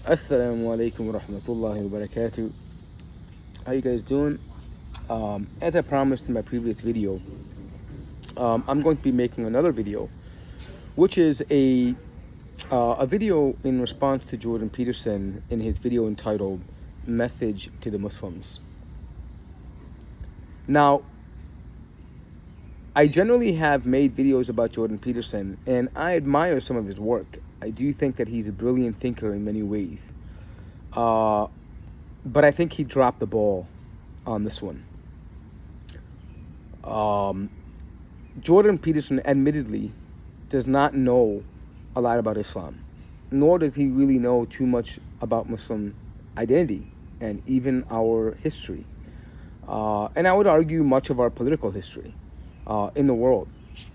Assalamu alaikum wa rahmatullahi wa barakatuh. How you guys doing? As I promised in my previous video, I'm going to be making another video, which is a video in response to Jordan Peterson in his video entitled "Message to the Muslims." Now, I generally have made videos about Jordan Peterson, and I admire some of his work. I do think that he's a brilliant thinker in many ways. But I think he dropped the ball on this one. Jordan Peterson admittedly does not know a lot about Islam, nor does he really know too much about Muslim identity and even our history. And I would argue much of our political history in the world,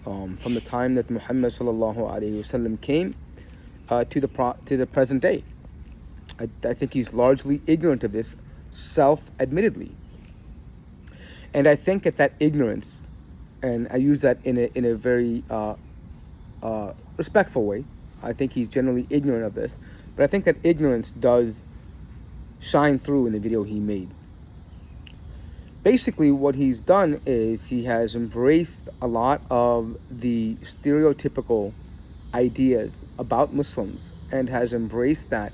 from the time that Muhammad sallallahu alaihi wasallam came to the present day. I think he's largely ignorant of this, self-admittedly. And I think that ignorance, and I use that in a very respectful way, I think he's generally ignorant of this, but I think that ignorance does shine through in the video he made. Basically, what he's done is he has embraced a lot of the stereotypical ideas about Muslims and has embraced that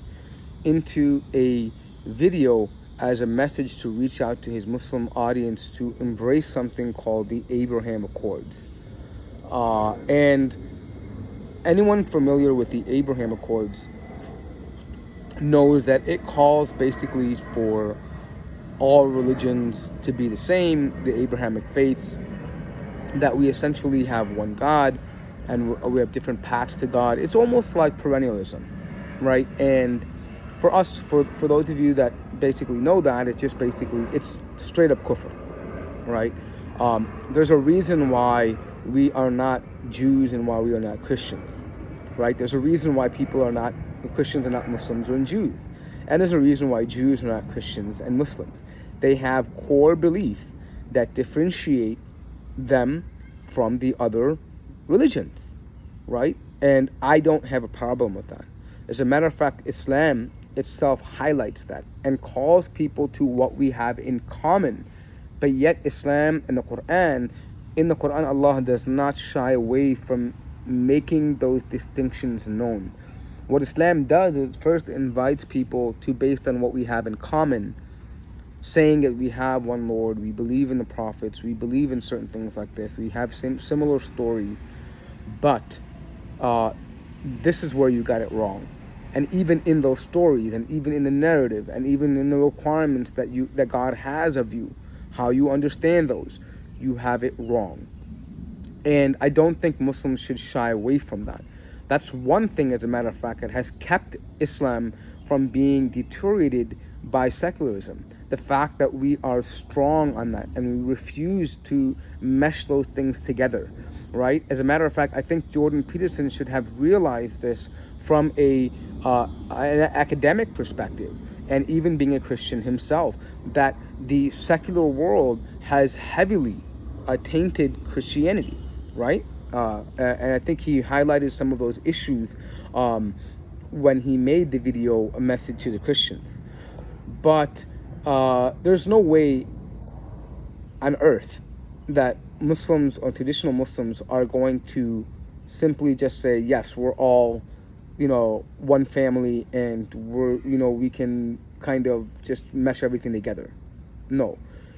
into a video as a message to reach out to his Muslim audience to embrace something called the Abraham Accords. And anyone familiar with the Abraham Accords knows that it calls basically for all religions to be the same, the Abrahamic faiths, that we essentially have one God and we have different paths to God. It's almost like perennialism, right? And for us, for those of you that basically know that, it's just basically, it's straight up kufr, right? There's a reason why we are not Jews and why we are not Christians, right? There's a reason why people are not, Christians are not Muslims or Jews. And there's a reason why Jews are not Christians and Muslims. They have core beliefs that differentiate them from the other religions, right? And I don't have a problem with that. As a matter of fact, Islam itself highlights that and calls people to what we have in common. But yet Islam and in the Quran, Allah does not shy away from making those distinctions known. What Islam does is first invites people to, based on what we have in common, saying that we have one Lord, we believe in the prophets, we believe in certain things like this, we have similar stories, but this is where you got it wrong. And even in those stories, and even in the narrative, and even in the requirements that God has of you, how you understand those, you have it wrong. And I don't think Muslims should shy away from that. That's one thing, as a matter of fact, that has kept Islam from being deteriorated by secularism. The fact that we are strong on that and we refuse to mesh those things together, right? As a matter of fact, I think Jordan Peterson should have realized this from an academic perspective, and even being a Christian himself, that the secular world has heavily tainted Christianity, right? And I think he highlighted some of those issues when he made the video A Message to the Christians. But there's no way on earth that Muslims or traditional Muslims are going to simply just say, yes, we're all, one family and we can kind of just mesh everything together. No.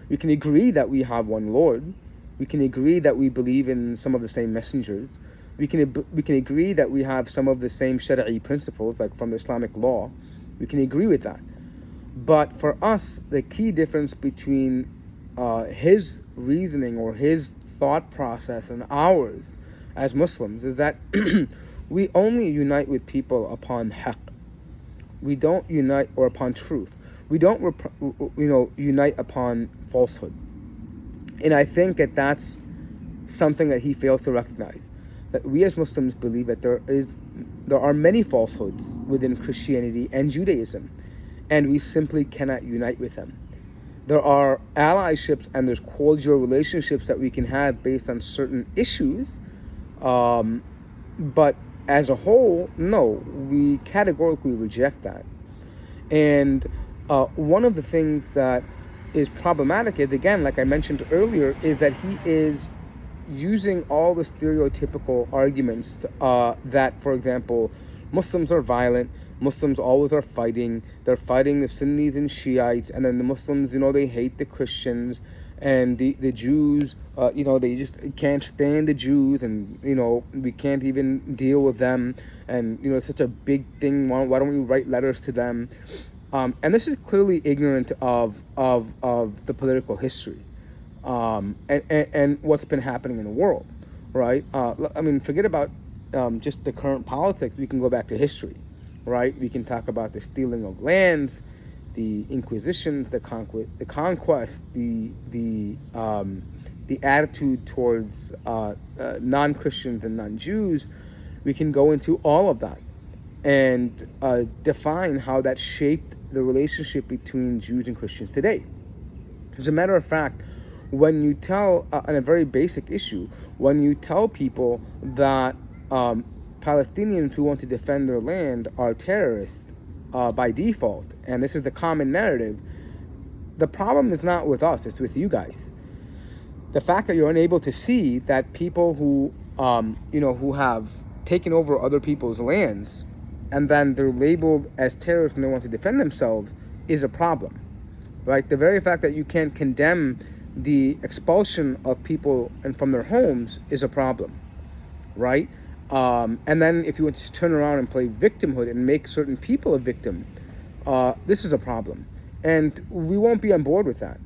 We can agree that we have one Lord. We can agree that we believe in some of the same messengers. We can agree that we have some of the same Shari'i principles, like from the Islamic law. We can agree with that. But for us, the key difference between his reasoning or his thought process and ours as Muslims is that we only unite with people upon haqq. We don't unite or upon truth. We don't, unite upon falsehood. And I think that that's something that he fails to recognize. That we as Muslims believe that there are many falsehoods within Christianity and Judaism, and we simply cannot unite with them. There are allyships and there's cordial relationships that we can have based on certain issues, but as a whole, no, we categorically reject that. And one of the things that is problematic is, again, like I mentioned earlier, is that he is using all the stereotypical arguments that, for example, Muslims are violent, Muslims always are fighting, they're fighting the Sunnis and Shiites, and then the Muslims, they hate the Christians, and the Jews, they just can't stand the Jews, and, we can't even deal with them, and, it's such a big thing, why don't we write letters to them? And this is clearly ignorant of the political history, and what's been happening in the world, right? Forget about just the current politics. We can go back to history, right? We can talk about the stealing of lands, the Inquisitions, the conquest, the attitude towards non-Christians and non-Jews. We can go into all of that and define how that shaped the relationship between Jews and Christians today. As a matter of fact, when you tell, on a very basic issue, when you tell people that Palestinians who want to defend their land are terrorists by default, and this is the common narrative, the problem is not with us, it's with you guys. The fact that you're unable to see that people who, who have taken over other people's lands and then they're labeled as terrorists and they want to defend themselves is a problem, right? The very fact that you can't condemn the expulsion of people and from their homes is a problem, right? And then if you want to turn around and play victimhood and make certain people a victim, this is a problem. And we won't be on board with that.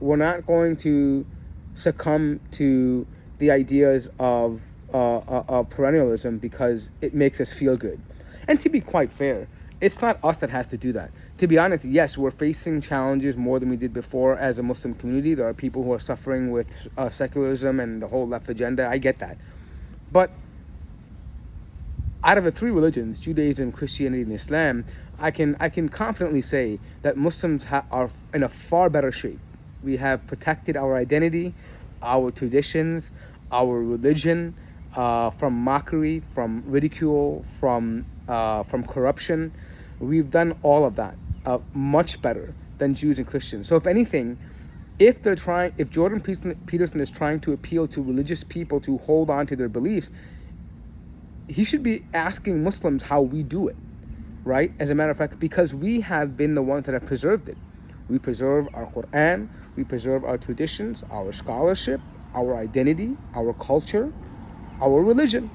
We're not going to succumb to the ideas of perennialism because it makes us feel good. And to be quite fair, it's not us that has to do that. To be honest, yes, we're facing challenges more than we did before as a Muslim community. There are people who are suffering with secularism and the whole left agenda. I get that. But out of the three religions, Judaism, Christianity, and Islam, I can confidently say that Muslims are in a far better shape. We have protected our identity, our traditions, our religion from mockery, from ridicule, from corruption. We've done all of that much better than Jews and Christians. So if anything, if Jordan Peterson is trying to appeal to religious people to hold on to their beliefs, he should be asking Muslims how we do it, right? As a matter of fact, because we have been the ones that have preserved it. We preserve our Quran, we preserve our traditions, our scholarship, our identity, our culture, our religion.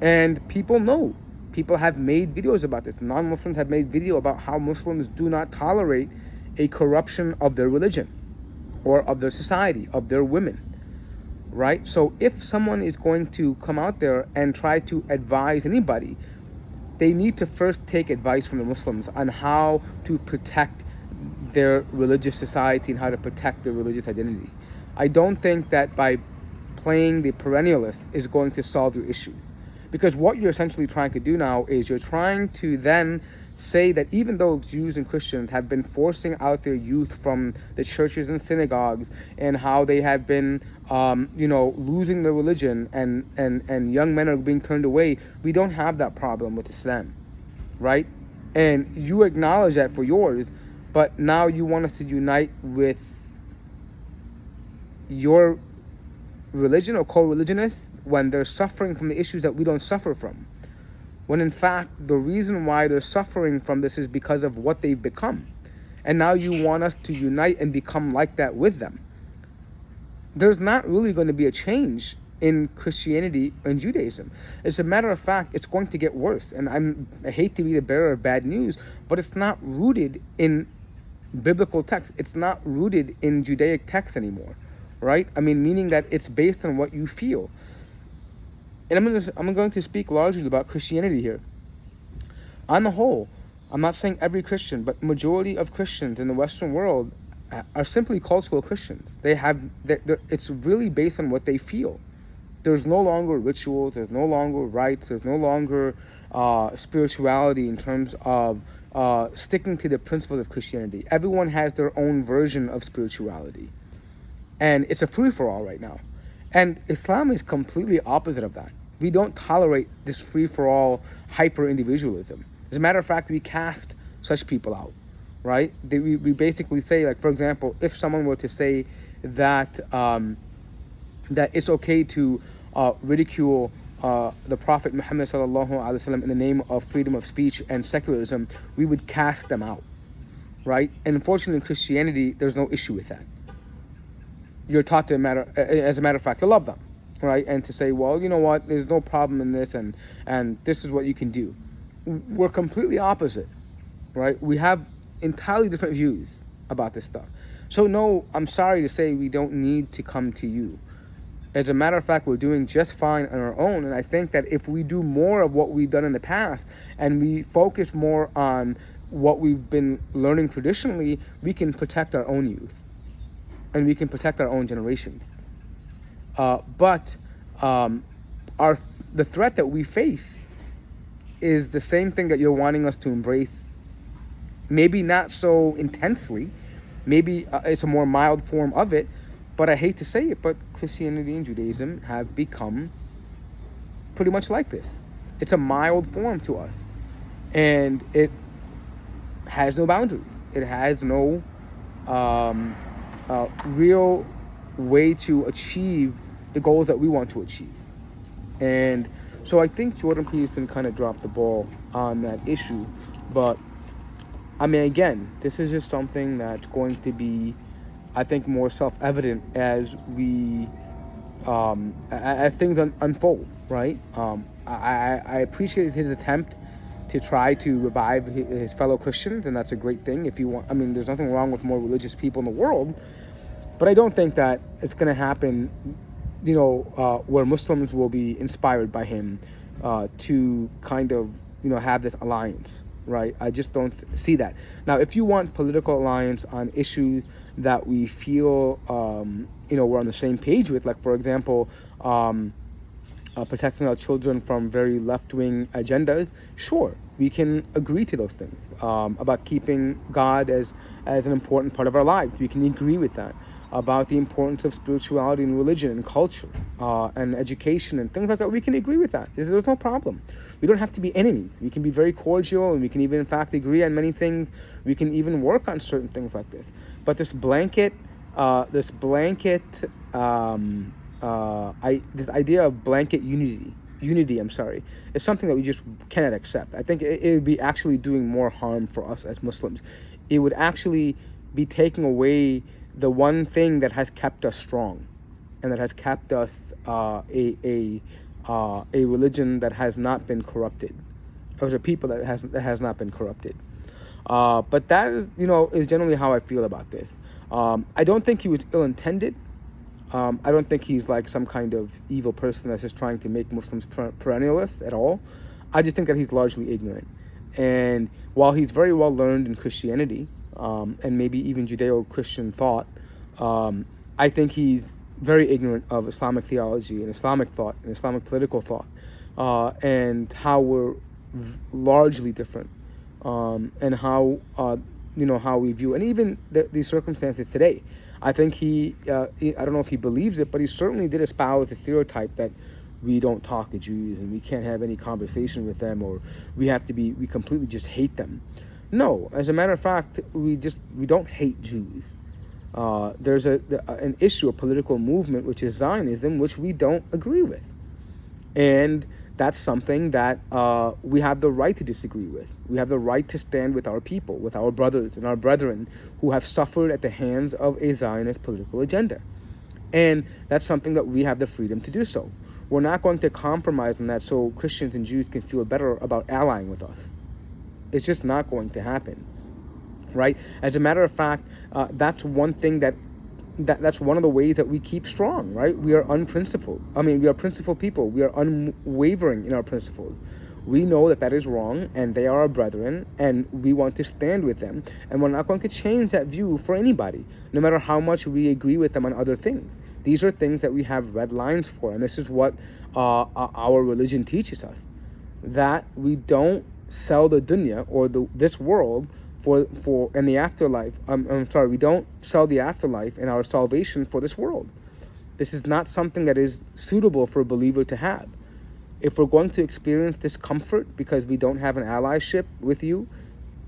And people know. People have made videos about this. Non-Muslims have made video about how Muslims do not tolerate a corruption of their religion or of their society, of their women, right? So if someone is going to come out there and try to advise anybody, they need to first take advice from the Muslims on how to protect their religious society and how to protect their religious identity. I don't think that by playing the perennialist is going to solve your issues. Because what you're essentially trying to do now is you're trying to then say that even though Jews and Christians have been forcing out their youth from the churches and synagogues, and how they have been, losing their religion, and young men are being turned away, we don't have that problem with Islam, right? And you acknowledge that for yours, but now you want us to unite with your religion or co-religionists when they're suffering from the issues that we don't suffer from. When in fact, the reason why they're suffering from this is because of what they've become. And now you want us to unite and become like that with them. There's not really going to be a change in Christianity and Judaism. As a matter of fact, it's going to get worse. And I hate to be the bearer of bad news, but it's not rooted in biblical text. It's not rooted in Judaic text anymore, right? Meaning that it's based on what you feel. And I'm going to speak largely about Christianity here. On the whole, I'm not saying every Christian, but majority of Christians in the Western world are simply cultural Christians. It's really based on what they feel. There's no longer rituals, there's no longer rites, there's no longer spirituality in terms of sticking to the principles of Christianity. Everyone has their own version of spirituality. And it's a free-for-all right now. And Islam is completely opposite of that. We don't tolerate this free-for-all hyper-individualism. As a matter of fact, we cast such people out, right? We basically say, like, for example, if someone were to say that that it's okay to ridicule the Prophet Muhammad sallallahu alaihi wasallam in the name of freedom of speech and secularism, we would cast them out, right? And unfortunately, in Christianity, there's no issue with that. You're taught to as a matter of fact, to love them, right? And to say, well, you know what, there's no problem in this, and this is what you can do. We're completely opposite, right? We have entirely different views about this stuff. So no, I'm sorry to say we don't need to come to you. As a matter of fact, we're doing just fine on our own. And I think that if we do more of what we've done in the past and we focus more on what we've been learning traditionally, we can protect our own youth and we can protect our own generations. But the threat that we face is the same thing that you're wanting us to embrace. Maybe not so intensely. Maybe it's a more mild form of it. But I hate to say it, but Christianity and Judaism have become pretty much like this. It's a mild form to us. And it has no boundaries. It has no real way to achieve the goals that we want to achieve. And so I think Jordan Peterson kind of dropped the ball on that issue. But, I mean, again, this is just something that's going to be, I think, more self-evident as we, as things unfold, right? I appreciated his attempt to try to revive his fellow Christians, and that's a great thing. If you want, I mean, there's nothing wrong with more religious people in the world, but I don't think that it's going to happen, where Muslims will be inspired by him to kind of, have this alliance, right? I just don't see that. Now, if you want political alliance on issues that we feel, we're on the same page with, like, for example, protecting our children from very left-wing agendas, sure, we can agree to those things. About keeping God as an important part of our lives, we can agree with that. About the importance of spirituality and religion and culture and education and things like that, we can agree with that. There's no problem. We don't have to be enemies. We can be very cordial, and we can even, in fact, agree on many things. We can even work on certain things like this. But this this idea of blanket unity, is something that we just cannot accept. I think it would be actually doing more harm for us as Muslims. It would actually be taking away the one thing that has kept us strong, and that has kept us a religion that has not been corrupted, or a people that has not been corrupted. But that is generally how I feel about this. I don't think he was ill-intended. I don't think he's like some kind of evil person that's just trying to make Muslims perennialists at all. I just think that he's largely ignorant. And while he's very well learned in Christianity, and maybe even Judeo-Christian thought, I think he's very ignorant of Islamic theology and Islamic thought and Islamic political thought, and how we're largely different, and how how we view, and even the circumstances today. I think I don't know if he believes it, but he certainly did espouse the stereotype that we don't talk to Jews and we can't have any conversation with them, or we completely just hate them. No, as a matter of fact, we don't hate Jews. There's an issue, a political movement, which is Zionism, which we don't agree with. And that's something that we have the right to disagree with. We have the right to stand with our people, with our brothers and our brethren who have suffered at the hands of a Zionist political agenda. And that's something that we have the freedom to do so. We're not going to compromise on that so Christians and Jews can feel better about allying with us. It's just not going to happen, right? As a matter of fact, that's one thing that's one of the ways that we keep strong, right? We are unprincipled. We are principled people. We are unwavering in our principles. We know that is wrong, and they are our brethren, and we want to stand with them. And we're not going to change that view for anybody, no matter how much we agree with them on other things. These are things that we have red lines for, and this is what our religion teaches us, that we don't sell the dunya, or this world, for in the afterlife. We don't sell the afterlife and our salvation for this world. This is not something that is suitable for a believer to have. If we're going to experience discomfort because we don't have an allyship with you,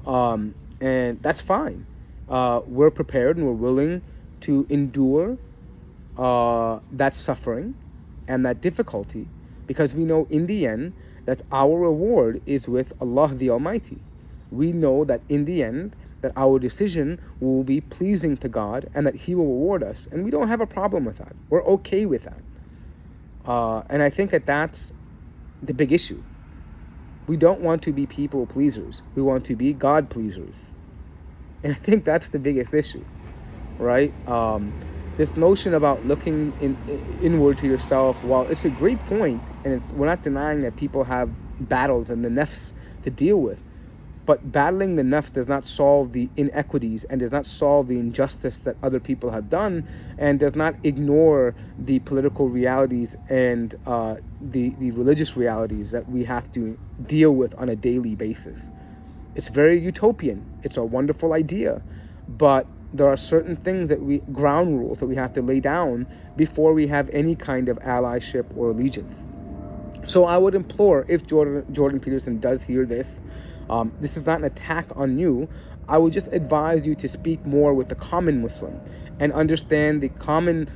And that's fine. We're prepared and we're willing to endure that suffering and that difficulty, because we know in the end that our reward is with Allah the Almighty. We know that in the end that our decision will be pleasing to God and that He will reward us, and we don't have a problem with that. We're okay with that. And I think that that's the big issue. We don't want to be people pleasers. We want to be God pleasers. And I think that's the biggest issue, right? This notion about looking inward to yourself, while it's a great point, and we're not denying that people have battles and the nafs to deal with, but battling the nafs does not solve the inequities and does not solve the injustice that other people have done, and does not ignore the political realities and the religious realities that we have to deal with on a daily basis. It's very utopian. It's a wonderful idea, but there are certain things ground rules that we have to lay down before we have any kind of allyship or allegiance. So I would implore, if Jordan Peterson does hear this, this is not an attack on you. I would just advise you to speak more with the common Muslim and understand the common,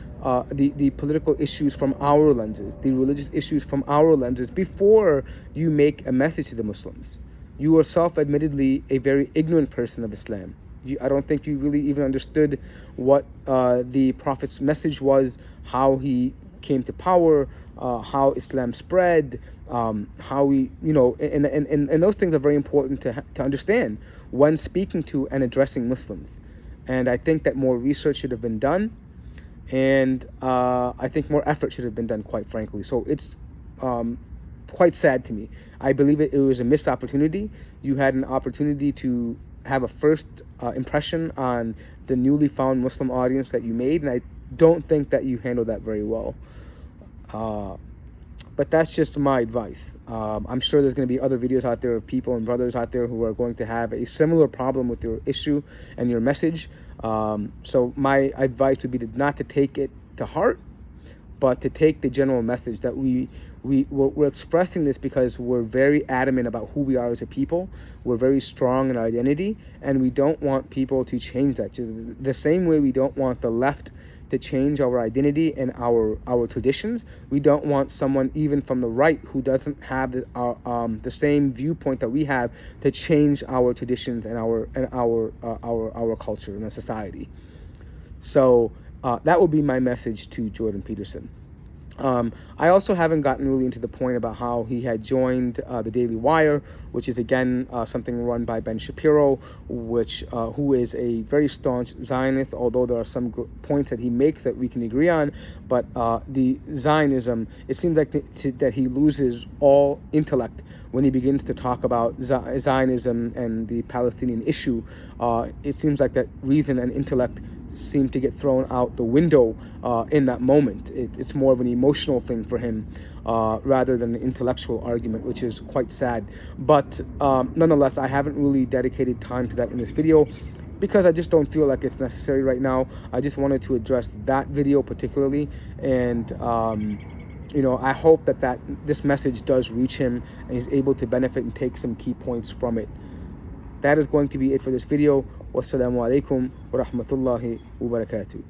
the political issues from our lenses, the religious issues from our lenses, before you make a message to the Muslims. You are self-admittedly a very ignorant person of Islam. I don't think you really even understood what the Prophet's message was, how he came to power, how Islam spread, how we, and those things are very important to understand when speaking to and addressing Muslims. And I think that more research should have been done, and I think more effort should have been done, quite frankly. So it's quite sad to me. I believe it was a missed opportunity. You had an opportunity to have a first impression on the newly found Muslim audience that you made, and I don't think that you handled that very well. But that's just my advice. I'm sure there's going to be other videos out there of people and brothers out there who are going to have a similar problem with your issue and your message. So my advice would be not to take it to heart, but to take the general message that we're expressing this because we're very adamant about who we are as a people. We're very strong in our identity, and we don't want people to change that. Just the same way we don't want the left to change our identity and our traditions, we don't want someone even from the right who doesn't have the same viewpoint that we have to change our traditions and our culture and our society. So that would be my message to Jordan Peterson. I also haven't gotten really into the point about how he had joined the Daily Wire, which is again something run by Ben Shapiro, who is a very staunch Zionist, although there are some points that he makes that we can agree on. But the Zionism, it seems like that he loses all intellect when he begins to talk about Zionism and the Palestinian issue. It seems like that reason and intellect seem to get thrown out the window in that moment. It's more of an emotional thing for him rather than an intellectual argument, which is quite sad. But nonetheless, I haven't really dedicated time to that in this video because I just don't feel like it's necessary right now. I just wanted to address that video particularly, and I hope that this message does reach him and he's able to benefit and take some key points from it. That is going to be it for this video. Wassalamu alaikum wa rahmatullahi wa barakatuh.